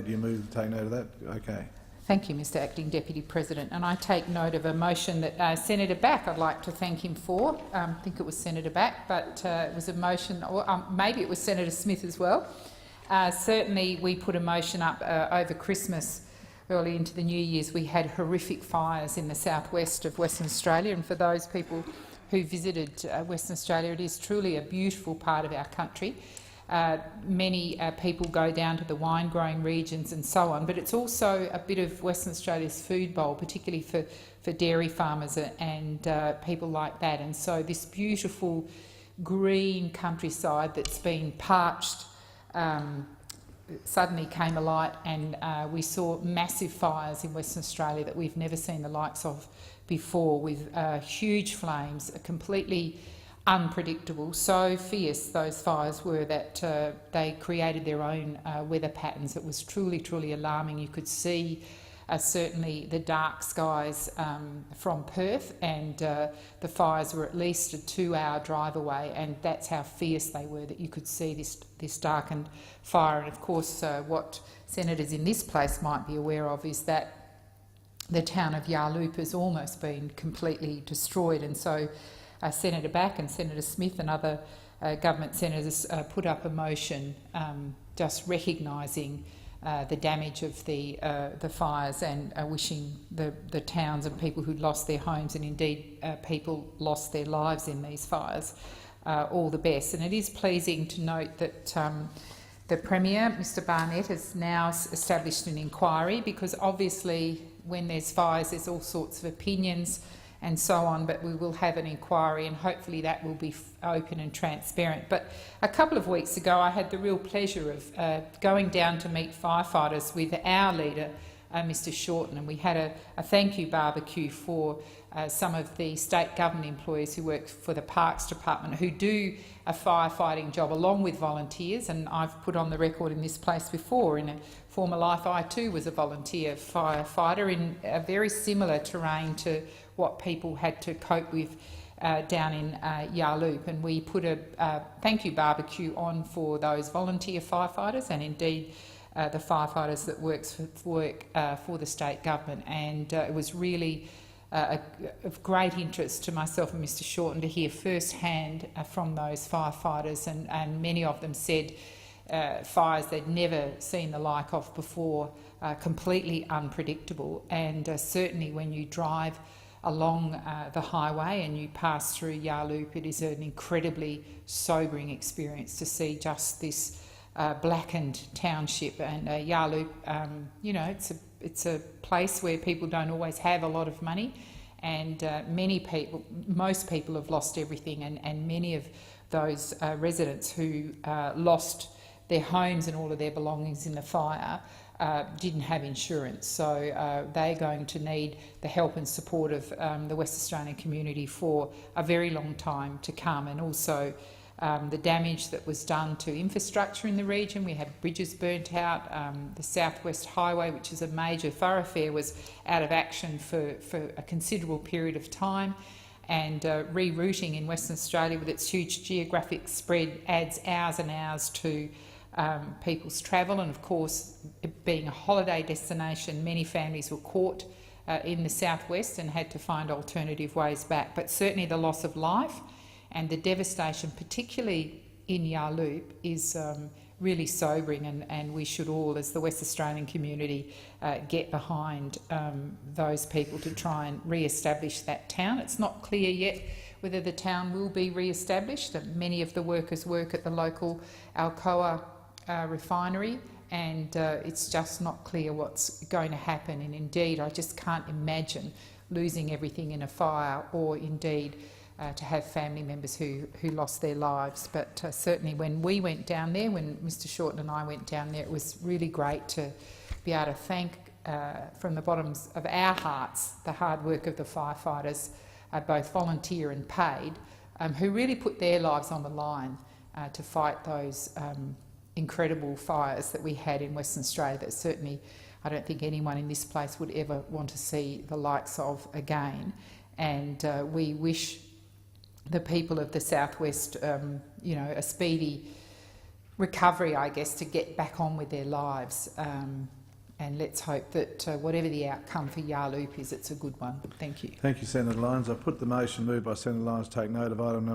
Do you move to take note of that? Okay. Thank you, Mr Acting Deputy President. And I take note of a motion that Senator Back, I'd like to thank him for. I think it was Senator Back, but it was a motion, or maybe it was Senator Smith as well. Certainly we put a motion up over Christmas, early into the New Year's. We had horrific fires in the southwest of Western Australia, and for those people who visited Western Australia, it is truly a beautiful part of our country. Many people go down to the wine-growing regions and so on, but it's also a bit of Western Australia's food bowl, particularly for dairy farmers and people like that. And so this beautiful green countryside that's been parched suddenly came alight, and we saw massive fires in Western Australia that we've never seen the likes of before, with huge flames, completely unpredictable. So fierce those fires were that they created their own weather patterns. It was truly, truly alarming. You could see certainly the dark skies from Perth, and the fires were at least a 2-hour drive away, and that's how fierce they were, that you could see this darkened fire. And of course what senators in this place might be aware of is that the town of Yarloop has almost been completely destroyed, and so Senator Back and Senator Smith and other government senators put up a motion just recognising the damage of the fires, and wishing the towns and people who'd lost their homes, and indeed people lost their lives in these fires, all the best. And it is pleasing to note that the Premier, Mr Barnett, has now established an inquiry, because obviously when there's fires there's all sorts of opinions and so on, but we will have an inquiry, and hopefully that will be open and transparent. But a couple of weeks ago I had the real pleasure of going down to meet firefighters with our leader, Mr Shorten, and we had a thank you barbecue for some of the state government employees who work for the Parks Department, who do a firefighting job along with volunteers. And I've put on the record in this place before, in a former life I too was a volunteer firefighter in a very similar terrain to what people had to cope with down in Yarloop, and we put a thank you barbecue on for those volunteer firefighters, and indeed the firefighters that work for the state government. And it was really of great interest to myself and Mr Shorten to hear firsthand from those firefighters, and many of them said fires they'd never seen the like of before, completely unpredictable. And certainly when you drive along the highway and you pass through Yarloop, it is an incredibly sobering experience to see just this blackened township. And Yarloop, you know, it's a place where people don't always have a lot of money, and most people have lost everything, and many of those residents who lost their homes and all of their belongings in the fire didn't have insurance. So they're going to need the help and support of the West Australian community for a very long time to come. And also the damage that was done to infrastructure in the region. We had bridges burnt out. The South West Highway, which is a major thoroughfare, was out of action for a considerable period of time. And rerouting in Western Australia with its huge geographic spread adds hours and hours to people's travel. And of course, it being a holiday destination, many families were caught in the southwest and had to find alternative ways back. But certainly the loss of life and the devastation, particularly in Yarloop, is really sobering, and we should all, as the West Australian community, get behind those people to try and re-establish that town. It's not clear yet whether the town will be re-established. Many of the workers work at the local Alcoa refinery, and it's just not clear what's going to happen. And indeed, I just can't imagine losing everything in a fire, or indeed to have family members who lost their lives. But certainly when we went down there, when Mr Shorten and I went down there, it was really great to be able to thank from the bottoms of our hearts the hard work of the firefighters, both volunteer and paid, who really put their lives on the line to fight those incredible fires that we had in Western Australia, that certainly I don't think anyone in this place would ever want to see the likes of again. And we wish the people of the southwest, you know, a speedy recovery, I guess, to get back on with their lives. And let's hope that whatever the outcome for Yarloop is, it's a good one. Thank you. Thank you, Senator Lyons. I put the motion moved by Senator Lyons to take note of item number